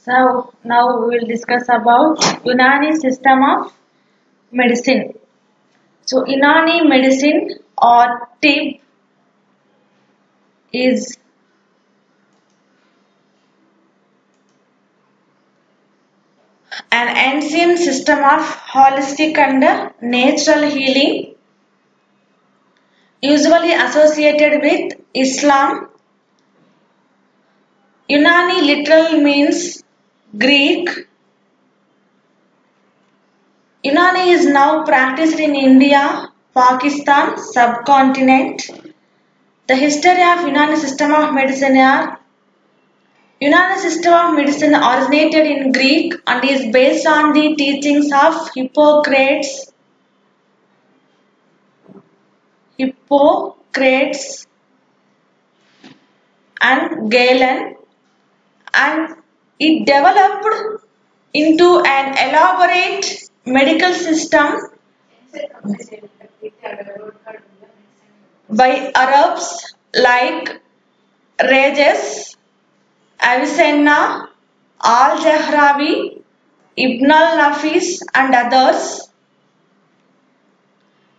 So now we will discuss about Unani system of medicine. So Unani medicine or TIB is an ancient system of holistic and natural healing usually associated with Islam. Unani literal means Greek. Unani is now practiced in India, Pakistan, subcontinent. The history of Unani system of medicine are Unani system of medicine originated in Greek and is based on the teachings of Hippocrates and Galen, and it developed into an elaborate medical system by Arabs like Rages, Avicenna, Al-Jahrawi, Ibn al-Nafis and others.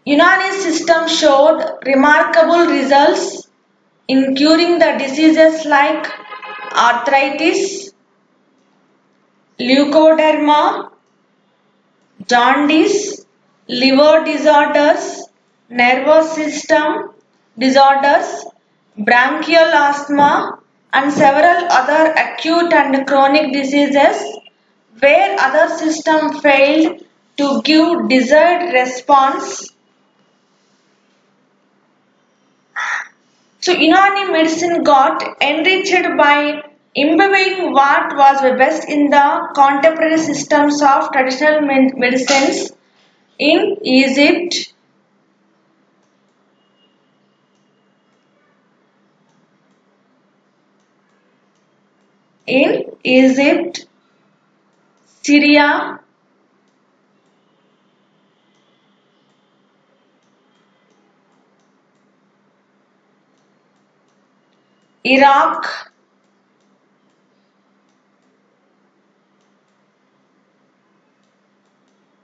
Unani system showed remarkable results in curing the diseases like arthritis, leukoderma, jaundice, liver disorders, nervous system disorders, bronchial asthma, and several other acute and chronic diseases where other systems failed to give desired response. So Unani medicine got enriched by imbibing what was best in the contemporary systems of traditional medicines in Egypt, Syria, Iraq,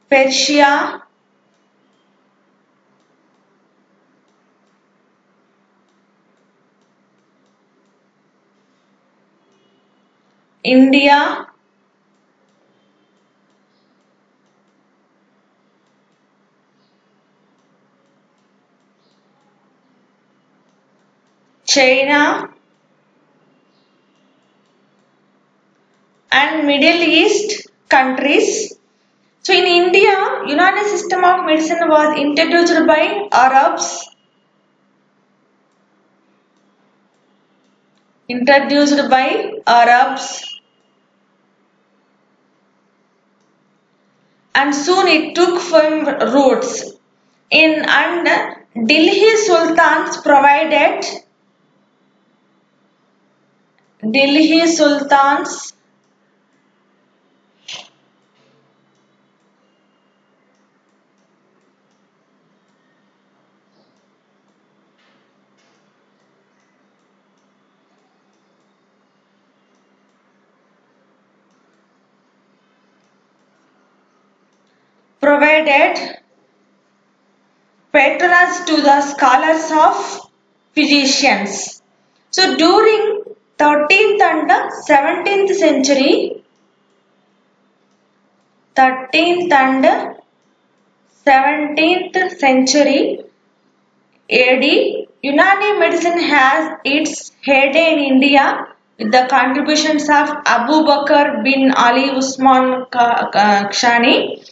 Persia, India, China, and Middle East countries. So in India, Unani system of medicine was introduced by Arabs. And soon it took firm roots in, and Delhi Sultans provided patronage to the scholars of physicians. So during 13th and 17th century, 13th and 17th century AD, Unani medicine has its heyday in India with the contributions of Abu Bakr bin Ali Usman Kashani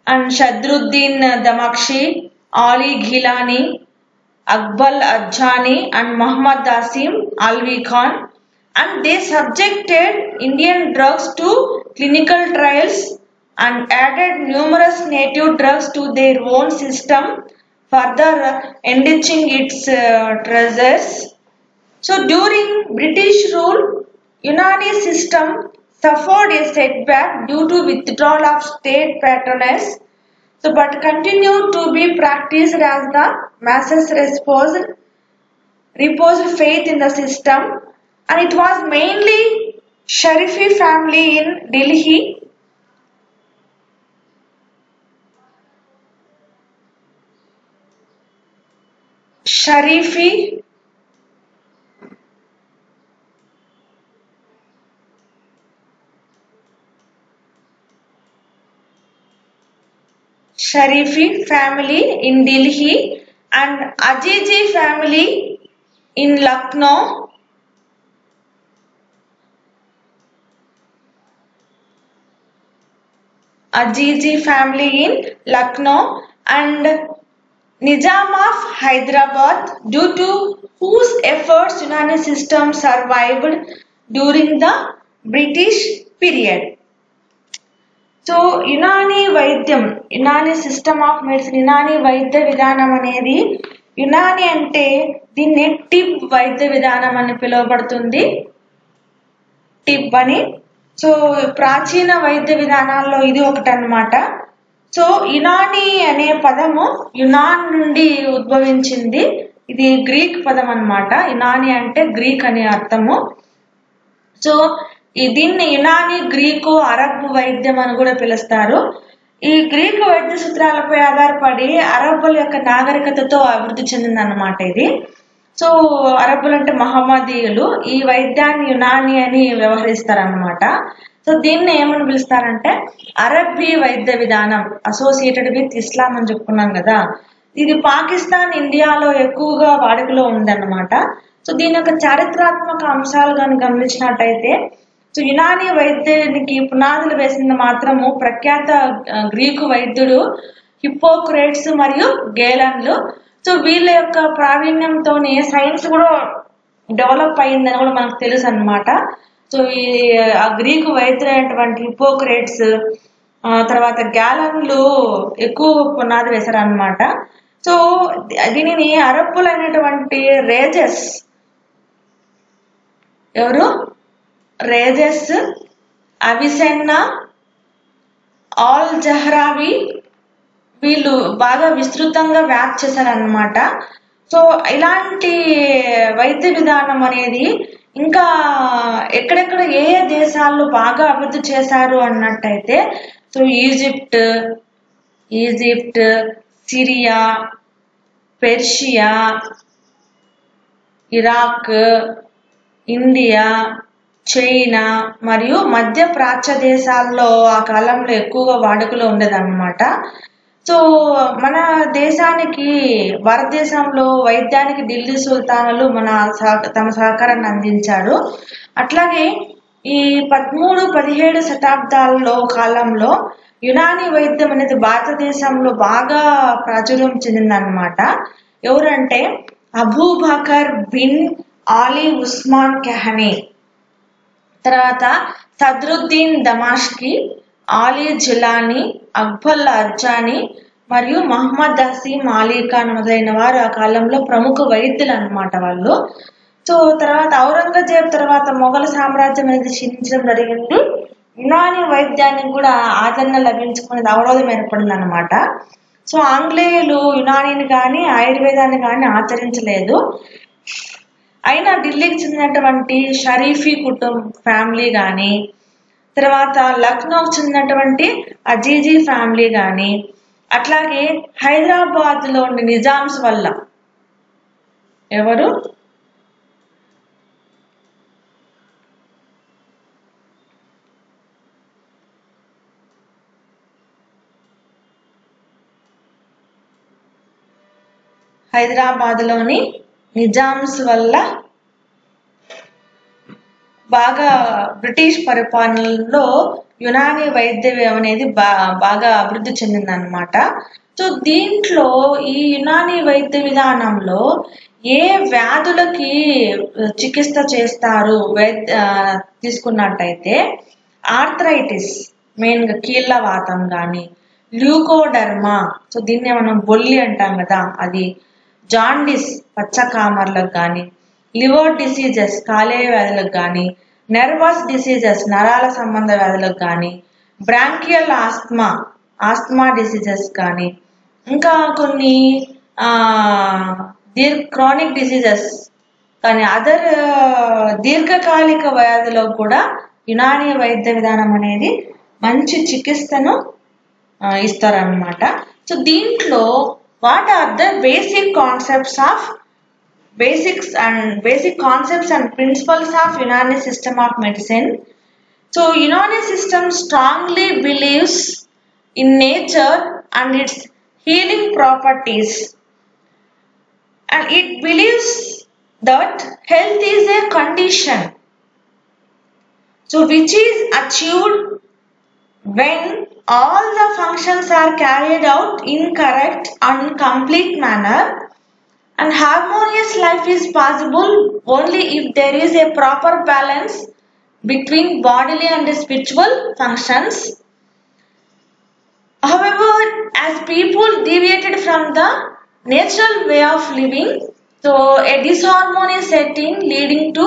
and Shadruddin Damakshi, Ali Ghilani, Akbal Ajani and Muhammad Dasim Alvi Khan, and they subjected Indian drugs to clinical trials and added numerous native drugs to their own system, further enriching its treasures. So during British rule, Unani system suffered a setback due to withdrawal of state patronage, so but continued to be practiced as the masses reposed faith in the system, and it was mainly Sharifi family in Delhi. Sharifi family in Delhi and Ajiji family in Lucknow. Ajiji family in Lucknow and Nizam of Hyderabad, due to whose efforts Unani system survived during the British period. So Unani system of medicine, Unani వైద్య విధానం అనేది, యునాని అంటే దీన్ని టిబ్ వైద్య విధానం అని పిలువబడుతుంది, టిబ్ అని. సో ప్రాచీన వైద్య విధానాల్లో ఇది ఒకటి అన్నమాట. సో యునాని అనే పదము యునాన్ నుండి ఉద్భవించింది. ఇది గ్రీక్ పదం అన్నమాట. యునాని అంటే గ్రీక్ అనే అర్థము. సో దీన్ని యునాని, గ్రీకు, అరబ్ వైద్యం అని కూడా పిలుస్తారు. ఈ గ్రీకు వైద్య సూత్రాలపై ఆధారపడి అరబ్బుల యొక్క నాగరికతతో అభివృద్ధి చెందిందన్నమాట ఇది. సో అరబ్బులు అంటే మహమ్మదీయులు ఈ వైద్యాన్ని యునాని అని వ్యవహరిస్తారన్నమాట. సో దీన్ని ఏమని పిలుస్తారంటే అరబ్బీ వైద్య విధానం, అసోసియేటెడ్ విత్ ఇస్లాం అని చెప్పుకున్నాం కదా. ఇది పాకిస్తాన్, ఇండియాలో ఎక్కువగా వాడుకలో ఉందన్నమాట. సో దీని యొక్క చారిత్రాత్మక అంశాలు కానీ గమనించినట్టయితే, సో యునాని వైద్యానికి పునాదులు వేసింది మాత్రము ప్రఖ్యాత గ్రీకు వైద్యుడు హిప్పోక్రేట్స్ మరియు గేలన్లు. సో వీళ్ళ యొక్క ప్రావీణ్యంతోనే సైన్స్ కూడా డెవలప్ అయ్యిందని కూడా మనకు తెలుసు అన్నమాట. సో ఆ గ్రీకు వైద్యులైనటువంటి హిప్పోక్రేట్స్, తర్వాత గ్యాలన్లు ఎక్కువ పునాది వేశారు అన్నమాట. సో దీనిని అరబ్బులైనటువంటి రేజెస్, ఎవరు రేజెస్, అవిసెన్నా, ఆల్ జహ్రావి, వీళ్ళు బాగా విస్తృతంగా వ్యాప్తి చేశారన్నమాట. సో ఇలాంటి వైద్య విధానం అనేది ఇంకా ఎక్కడెక్కడ ఏ ఏ దేశాల్లో బాగా అభివృద్ధి చేశారు అన్నట్టయితే, so Egypt, Syria, Persia, Iraq, India, China మరియు మధ్య ప్రాచ్య దేశాల్లో ఆ కాలంలో ఎక్కువగా వాడుకలో ఉండేదన్నమాట. సో మన దేశానికి, భారతదేశంలో వైద్యానికి ఢిల్లీ సుల్తానులు తమ సహకారాన్ని అందించారు. అట్లాగే ఈ 13-17 శతాబ్దాల్లో కాలంలో యునాని వైద్యం అనేది భారతదేశంలో బాగా ప్రాచుర్యం చెందిందన్నమాట. ఎవరంటే అబూబకర్ బిన్ ఆలీ ఉస్మాన్ కెహనీ, తర్వాత సద్రుద్దీన్ దమాష్కి, ఆలీ జిలానీ, అక్బర్ అర్జానీ మరియు మహమ్మద్ హసీం అలీ ఖాన్ మొదలైన వారు ఆ కాలంలో ప్రముఖ వైద్యులు అన్నమాట వాళ్ళు. సో తర్వాత ఔరంగజేబ్ తర్వాత మొఘల్ సామ్రాజ్యం అనేది క్షీణించడం జరిగింది. యునాని వైద్యానికి కూడా ఆదరణ లభించుకునేది అవరోధం ఏర్పడింది అనమాట. సో ఆంగ్లేయులు యునానీని కానీ ఆయుర్వేదాన్ని కానీ ఆచరించలేదు. అయినా ఢిల్లీకి చెందినటువంటి షరీఫీ ఫ్యామిలీ కానీ, తర్వాత లక్నోకి చెందినటువంటి అజీజీ ఫ్యామిలీ కానీ, అట్లాగే హైదరాబాద్ లో ఉండే నిజామ్స్ వల్ల, ఎవరు హైదరాబాద్ లోని నిజామ్స్ వల్ల బాగా బ్రిటిష్ పరిపాలనలో యునాని వైద్యం అనేది బాగా అభివృద్ధి చెందిందన్నమాట. సో దీంట్లో ఈ యునాని వైద్య విధానంలో ఏ వ్యాధులకి చికిత్స చేస్తారు తీసుకున్నట్టయితే, ఆర్థరైటిస్ మెయిన్గా కీళ్ళవాతం కానీ, ల్యూకోడర్మా, సో దీన్నే మనం బొల్లి అంటాం కదా అది, జాండిస్ పచ్చకామర్లకు కానీ, లివర్ డిసీజెస్ కాలేయ వ్యాధులకు కానీ, నెర్వస్ డిసీజెస్ నరాల సంబంధ వ్యాధులకు కానీ, బ్రాంకియల్ ఆస్మా డిసీజెస్ కానీ, ఇంకా కొన్ని క్రానిక్ డిసీజెస్ కానీ, అదర్ దీర్ఘకాలిక వ్యాధులకు కూడా యునాని వైద్య విధానం అనేది మంచి చికిత్సను ఇస్తారన్నమాట. సో దీంట్లో what are the basic concepts and principles of Unani system of medicine. So Unani system strongly believes in nature and its healing properties, and it believes that health is a condition so which is achieved when all the functions are carried out in correct and complete manner, and harmonious life is possible only if there is a proper balance between bodily and spiritual functions. However, as people deviated from the natural way of living, so a disharmony set in, leading to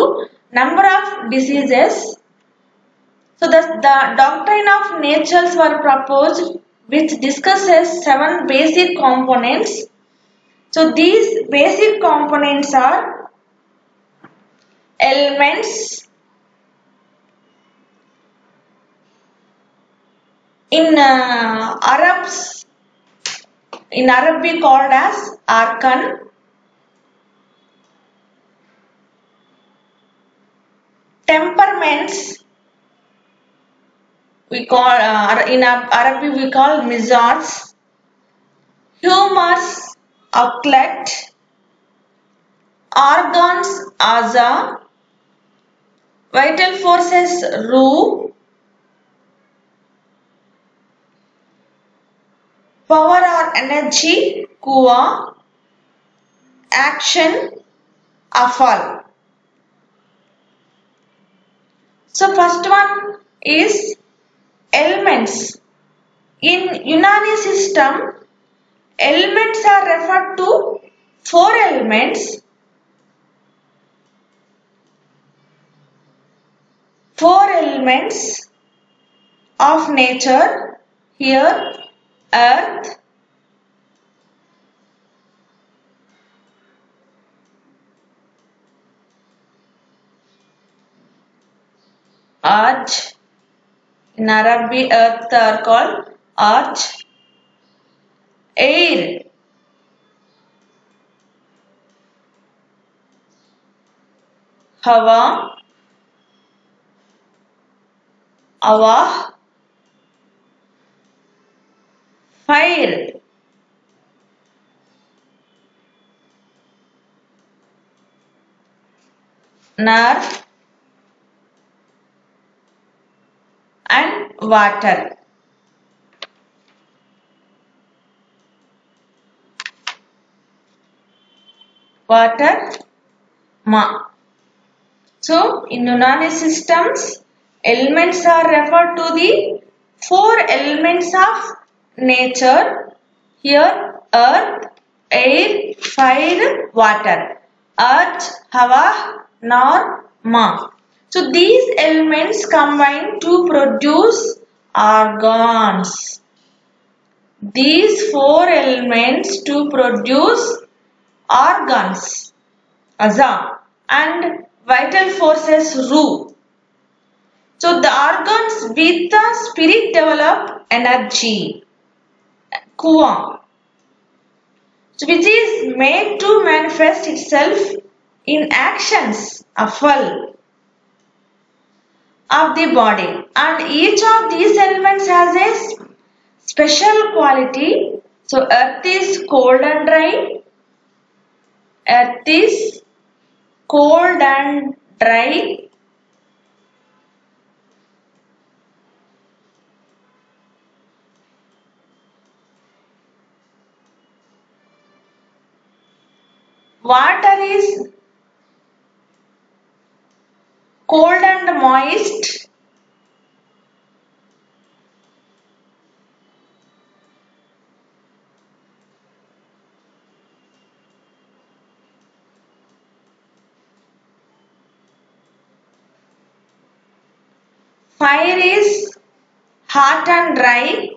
number of diseases. So the doctrine of natures were proposed, which discusses 7 basic components. So these basic components are elements. In Arabic called as arkan. Temperaments, we call in Arabic we call mizaj. Humors, aklat. Organs, aza. Vital forces, ruh. Power or energy, kuwa. Action, afal. So first one is elements. In Unani system, elements are referred to 4 elements. 4 elements of nature here: earth, arj. In Arabic, earth are called arj. Air, hawa, awah. Fire, nar, and water. Water, ma. So in Unani systems, elements are referred to the 4 elements of nature. Here earth, air, fire, water. Earth, hawa, nar, ma. So these elements combine to produce organs. These 4 elements to produce organs, aza, and vital forces, ruh. So the organs with the spirit develop energy, kuwa, so which is made to manifest itself in actions, afal, of the body. And each of these elements has a special quality. So earth is cold and dry. Earth is cold and dry. Water is cold and moist. Fire is hot and dry.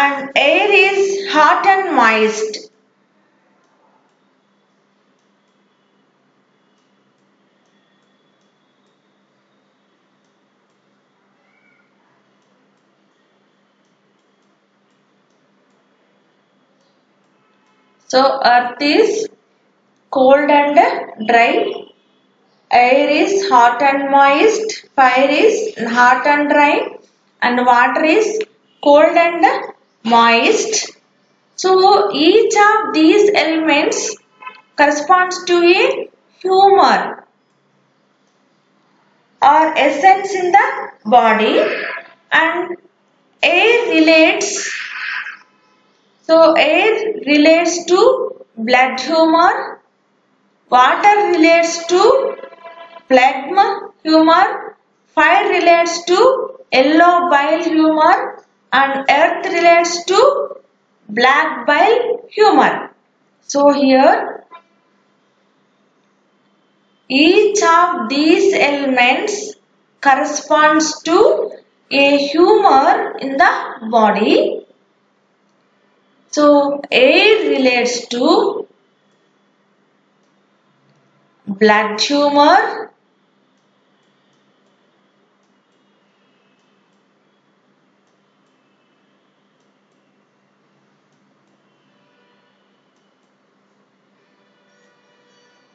and air is hot and moist. So earth is cold and dry, air is hot and moist, fire is hot and dry, and water is cold and moist. So each of these elements corresponds to a humor or essence in the body, and air relates. So air relates to blood humor, water relates to phlegm humor, fire relates to yellow bile humor, and earth relates to black bile humor. So here each of these elements corresponds to a humor in the body. So air relates to blood humor,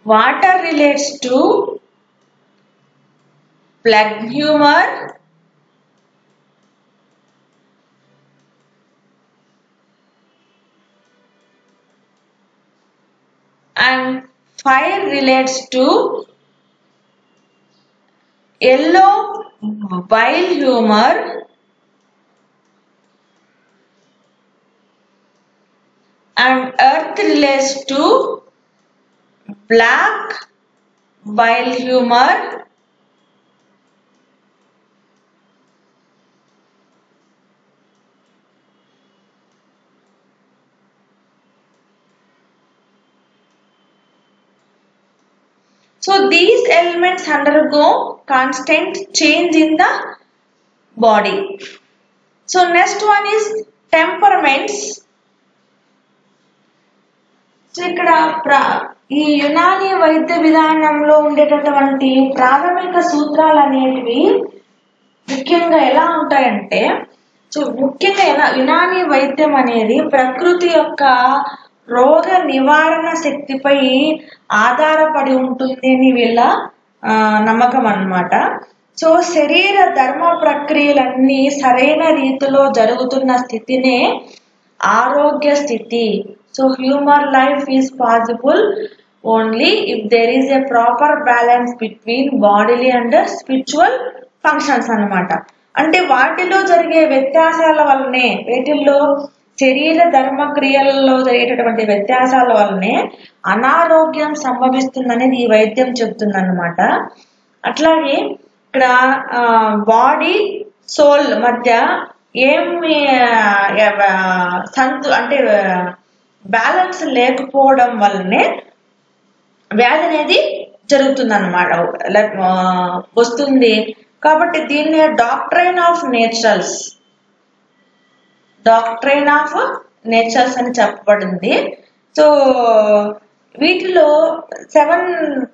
water relates to phlegm humor, and fire relates to yellow bile humor, and earth relates to black bile humor, so these elements undergo constant change in the body. So next one is temperaments. So ఇక్కడ ఈ యునాని వైద్య విధానంలో ఉండేటటువంటి ప్రాథమిక సూత్రాలు అనేటివి ముఖ్యంగా ఎలా ఉంటాయంటే, సో ముఖ్యంగా యునాని వైద్యం అనేది ప్రకృతి యొక్క రోగ నివారణ శక్తిపై ఆధారపడి ఉంటుంది అని వీళ్ళ నమ్మకం అన్నమాట. సో శరీర ధర్మ ప్రక్రియలన్నీ సరైన రీతిలో జరుగుతున్న స్థితినే ఆరోగ్య స్థితి. So human life is possible only if there is a proper balance between bodily and spiritual functions అన్నమాట. అంటే వాటిలో జరిగే వ్యత్యాసాల వల్లనే, వీటిల్లో శరీర ధర్మ క్రియలలో జరిగేటటువంటి వ్యత్యాసాల వల్లనే అనారోగ్యం సంభవిస్తుందనేది ఈ వైద్యం చెప్తుందన్నమాట. అట్లాగే ఇక్కడ బాడీ సోల్ మధ్య ఏమి అంటే బ్యాలెన్స్ లేకపోవడం వల్లనే వ్యాధి అనేది జరుగుతుంది అన్నమాట, వస్తుంది. కాబట్టి దీన్ని డాక్ట్రైన్ ఆఫ్ నేచర్స్ అని చెప్పబడింది. సో వీటిలో 7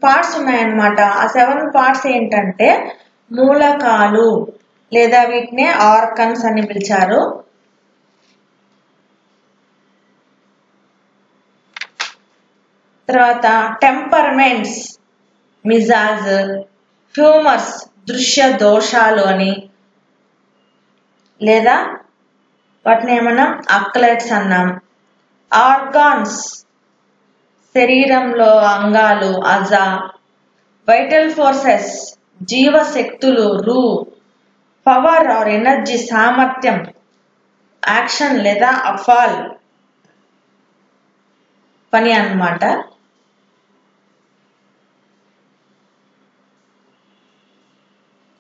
పార్ట్స్ ఉన్నాయన్నమాట. ఆ 7 పార్ట్స్ ఏంటంటే మూలకాలు, లేదా వీటినే ఆర్గన్స్ అని పిలిచారు. తర్వాత టెంపర్మెంట్స్, మిజాజ్, హ్యూమర్స్ దృశ్య దోషాలు అని, లేదా వాటిని ఏమన్నా అక్లెట్స్ అన్నాం. ఆర్గాన్స్ శరీరంలో అంగాలు, అజా. వైటల్ ఫోర్సెస్ జీవశక్తులు, రూ. పవర్ ఆర్ ఎనర్జీ సామర్థ్యం, యాక్షన్ లేదా అఫాల్ పని అన్నమాట.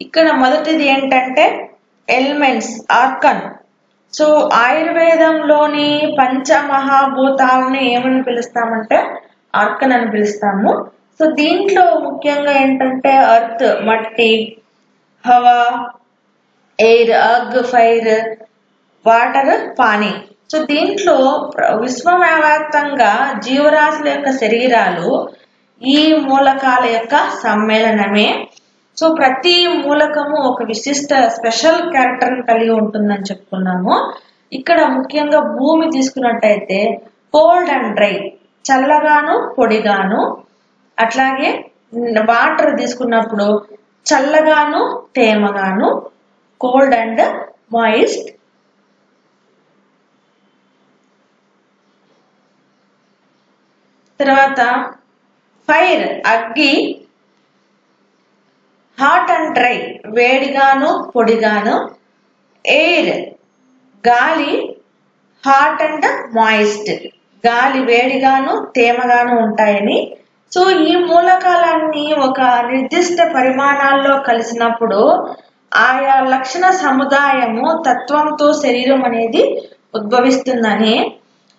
ఇక్కడ మొదటిది ఏంటంటే ఎలిమెంట్స్, ఆర్కన్. సో ఆయుర్వేదంలోని పంచమహాభూతాలని ఏమని పిలుస్తామంటే ఆర్కన్ అని పిలుస్తాము. సో దీంట్లో ముఖ్యంగా ఏంటంటే ఎర్త్ మట్టి, హవా, ఎయిర్, అగ్ ఫైర్, వాటర్ పానీ. సో దీంట్లో విశ్వవ్యాప్తంగా జీవరాశుల యొక్క శరీరాలు ఈ మూలకాల యొక్క సమ్మేళనమే. సో ప్రతి మూలకము ఒక విశిష్ట స్పెషల్ క్యారెక్టర్ కలిగి ఉంటుందని చెప్పుకున్నాము. ఇక్కడ ముఖ్యంగా భూమి తీసుకున్నట్టయితే కోల్డ్ అండ్ డ్రై, చల్లగాను పొడిగాను. అట్లాగే వాటర్ తీసుకున్నప్పుడు చల్లగాను తేమగాను, కోల్డ్ అండ్ మాయిస్ట్. తర్వాత ఫైర్ అగ్గి, హాట్ అండ్ డ్రై వేడిగాను పొడిగాను. ఎయిర్ గాలి, హాట్ అండ్ మాయిస్ట్ గాలి వేడిగాను తేమగాను ఉంటాయని. సో ఈ మూలకాలన్నీ ఒక నిర్దిష్ట పరిమాణాల్లో కలిసినప్పుడు ఆయా లక్షణ సముదాయము తత్వంతో శరీరం అనేది ఉద్భవిస్తుందని.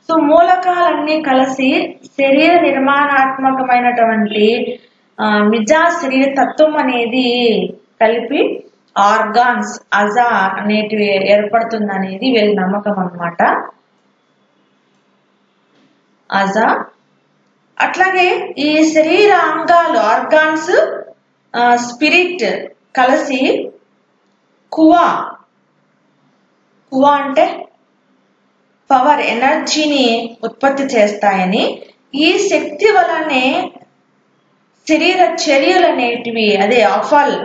సో మూలకాలన్నీ కలిసి శరీర నిర్మాణాత్మకమైనటువంటి మిజాజ్ శరీర తత్వం అనేది కలిపి ఆర్గాన్స్ అజా అనేటివి ఏర్పడుతుంది అనేది వీళ్ళ నమ్మకం అన్నమాట. అజా అట్లాగే ఈ శరీర అంగాలు ఆర్గాన్స్ స్పిరిట్ కలిసి కువా అంటే పవర్ ఎనర్జీని ఉత్పత్తి చేస్తాయని. ఈ శక్తి వలనే శరీర చర్యలు అనేటివి అదే అఫల్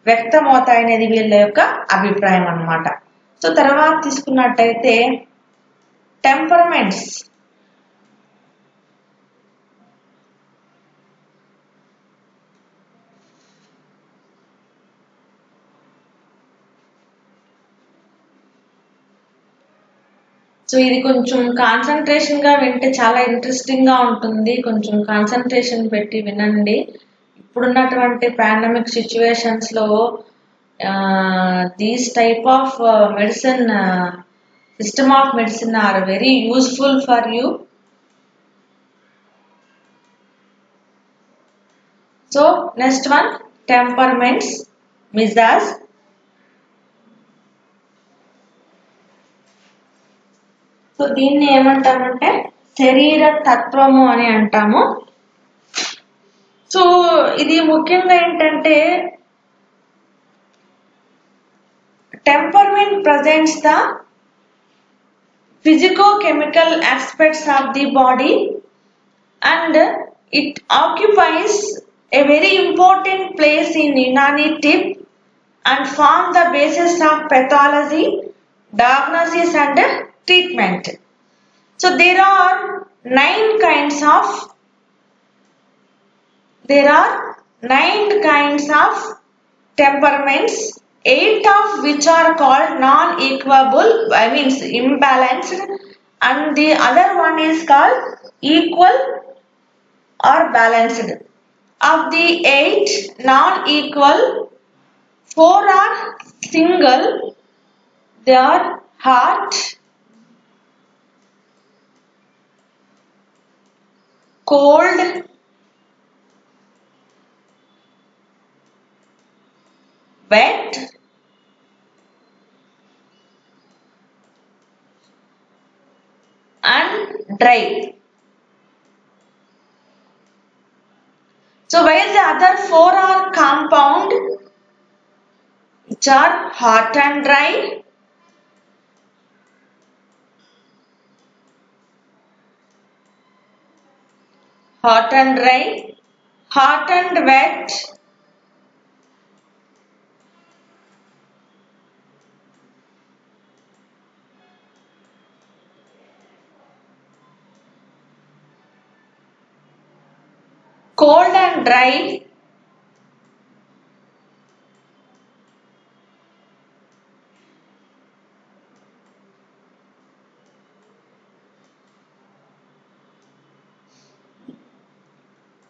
వ్యక్తమవుతాయనేది వీళ్ళ యొక్క అభిప్రాయం అన్నమాట. సో తర్వాత తీసుకున్నట్టయితే టెంపర్మెంట్స్. సో ఇది కొంచెం కాన్సన్ట్రేషన్ గా వింటే చాలా ఇంట్రెస్టింగ్ గా ఉంటుంది. కొంచెం కాన్సన్ట్రేషన్ పెట్టి వినండి. ఇప్పుడున్నటువంటి పాండమిక్ సిచ్యువేషన్స్ లో these type of medicine system of medicine are very useful for you. So next one temperaments, మిజాజ్. సో దీన్ని ఏమంటామంటే శరీర తత్వము అని అంటాము. సో ఇది ముఖ్యంగా ఏంటంటే temperament presents the physicochemical aspects of the body and it occupies a very important place in Unani tip and form the basis of pathology, diagnosis and treatment. So there are 9 kinds of temperaments, 8 of which are called non-equable, means imbalanced, and the other one is called equal or balanced. Of the 8 non-equal, 4 are single. They are hot, cold, wet, and dry. So while the other 4 are compound, which are hot and dry, hot and dry, hot and wet, cold and dry,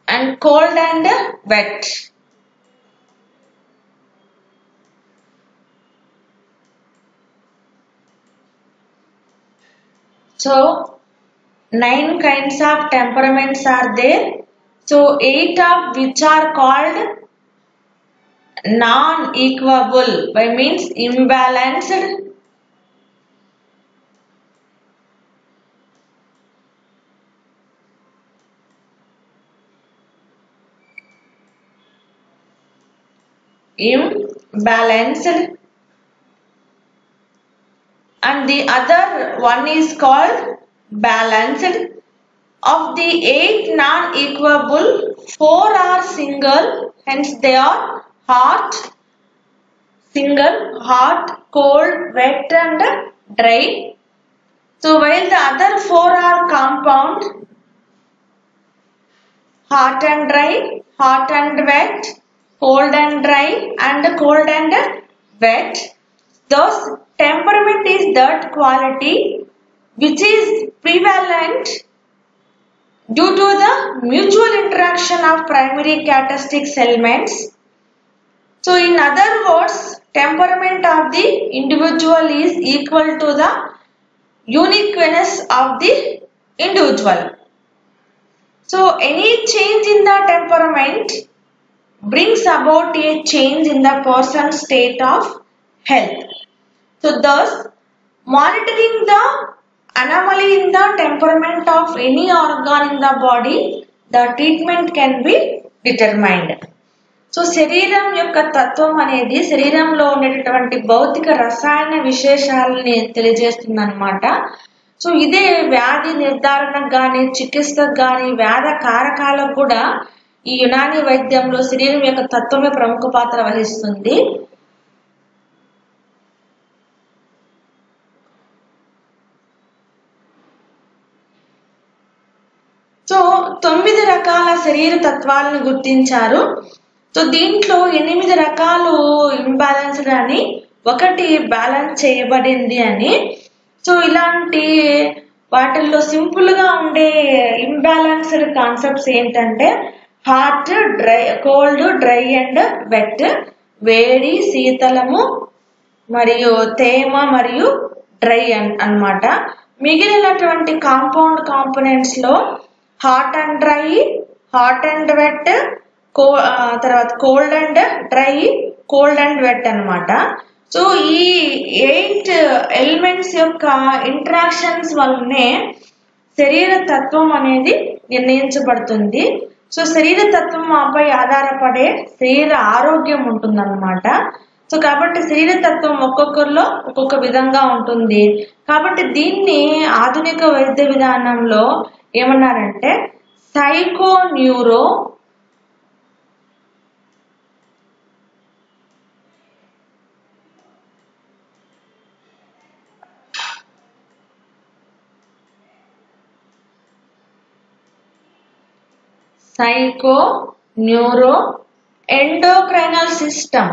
and cold and wet. So 9 kinds of temperaments are there. So 8 of which are called non-equable, by means imbalanced, imbalanced, and the other one is called balanced. Of the 8 non-equable, 4 are single, hence they are hot, single, hot, cold, wet and dry. So while the other 4 are compound, hot and dry, hot and wet, cold and dry and cold and wet. Thus temperament is that quality which is prevalent due to the mutual interaction of primary characteristic elements. So in other words, temperament of the individual is equal to the uniqueness of the individual. So any change in the temperament brings about a change in the person's state of health. So thus, monitoring the anomaly in the temperament of any organ in the body, the treatment can be determined. So శరీరం యొక్క తత్వం అనేది శరీరంలో ఉండేటటువంటి భౌతిక రసాయన విశేషాలని తెలియజేస్తుంది అనమాట. సో ఇదే వ్యాధి నిర్ధారణకు కానీ చికిత్సకు కానీ వ్యాధ కారకాలకు కూడా ఈ యునాని వైద్యంలో శరీరం యొక్క తత్వమే ప్రముఖ పాత్ర వహిస్తుంది. సో 9 రకాల శరీర తత్వాలను గుర్తించారు. సో దీంట్లో 8 రకాలు ఇంబ్యాలెన్స్డ్ అని, ఒకటి బ్యాలెన్స్ చేయబడింది అని. సో ఇలాంటి వాటిల్లో సింపుల్ గా ఉండే ఇంబ్యాలెన్స్డ్ కాన్సెప్ట్స్ ఏంటంటే hot, dry, cold, dry and wet, వేడి, శీతలము మరియు తేమ మరియు డ్రై అన్నమాట. మిగిలినటువంటి కాంపౌండ్ కాంపోనెంట్స్ లో hot and dry, hot and wet, తర్వాత cold and dry, cold and wet అన్నమాట. సో ఈ 8 ఎలిమెంట్స్ యొక్క ఇంటరాక్షన్స్ వల్లనే శరీర తత్వం అనేది నిర్ణయించబడుతుంది. సో శరీర తత్వం ఆపై ఆధారపడే శరీర ఆరోగ్యం ఉంటుందన్నమాట. సో కాబట్టి శరీర తత్వం ఒక్కొక్కరిలో ఒక్కొక్క విధంగా ఉంటుంది. కాబట్టి దీన్ని ఆధునిక వైద్య విధానంలో ఏమన్నారంటే psychoneuro endocrinal system.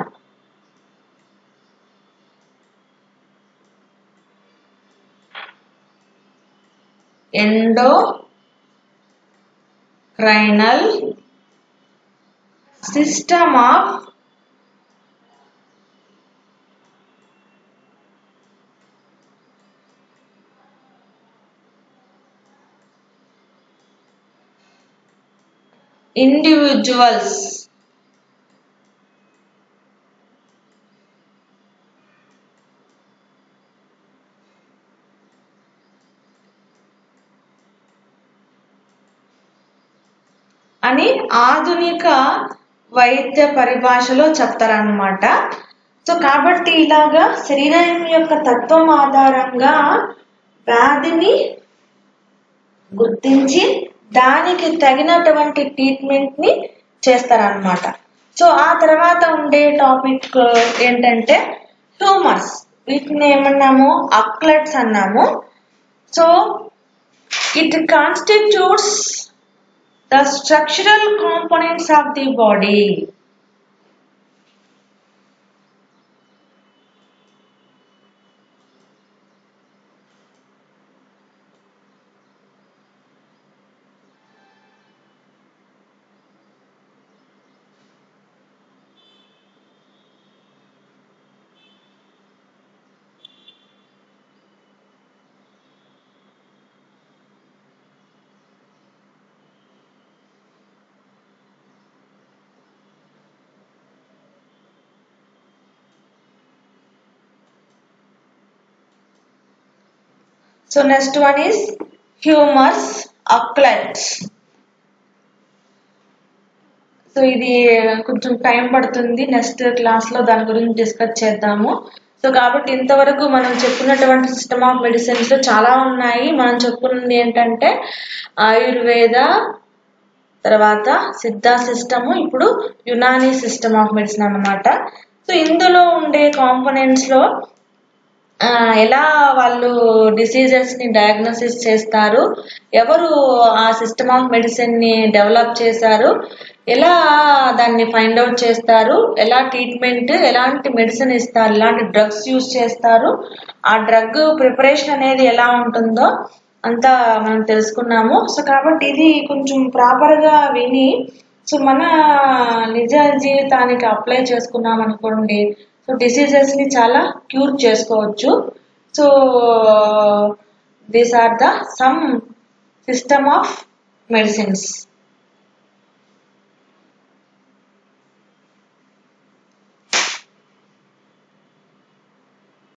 Endocrinal system of individuals. అని ఆధునిక వైద్య పరిభాషలో చెప్తారన్నమాట. సో కాబట్టి ఇలాగా శరీరం యొక్క తత్వం ఆధారంగా వ్యాధిని గుర్తించి దానికి తగినటువంటి ట్రీట్మెంట్ ని చేస్తారన్నమాట. సో ఆ తర్వాత ఉండే టాపిక్ ఏంటంటే హ్యూమర్స్. వీటిని ఏమన్నాము? అక్లెట్స్ అన్నాము. So it constitutes the structural components of the body. So next one is humors, outlets. So ఇది కొంచెం టైం పడుతుంది, నెక్స్ట్ క్లాస్లో దాని గురించి డిస్కస్ చేద్దాము. సో కాబట్టి ఇంతవరకు మనం చెప్పుకున్నటువంటి సిస్టమ్ ఆఫ్ మెడిసిన్స్ చాలా ఉన్నాయి. మనం చెప్పుకున్నది ఏంటంటే ఆయుర్వేద, తర్వాత సిద్ధ సిస్టము, ఇప్పుడు యునానీ సిస్టమ్ ఆఫ్ మెడిసిన్ అన్నమాట. సో ఇందులో ఉండే కాంపోనెంట్స్లో ఎలా వాళ్ళు డిసీజెస్ని డయాగ్నోసిస్ చేస్తారు, ఎవరు ఆ సిస్టమ్ ఆఫ్ మెడిసిన్ని డెవలప్ చేశారు, ఎలా దాన్ని ఫైండ్ అవుట్ చేస్తారు, ఎలా ట్రీట్మెంట్, ఎలాంటి మెడిసిన్ ఇస్తారు, ఎలాంటి డ్రగ్స్ యూజ్ చేస్తారు, ఆ డ్రగ్ ప్రిపరేషన్ అనేది ఎలా ఉంటుందో అంతా మనం తెలుసుకున్నాము. సో కాబట్టి ఇది కొంచెం ప్రాపర్గా విని సో మన నిజ జీవితానికి అప్లై చేసుకున్నాం అనుకోండి, సో డిసీజెస్ని చాలా క్యూర్ చేసుకోవచ్చు. So these are the some system of medicines.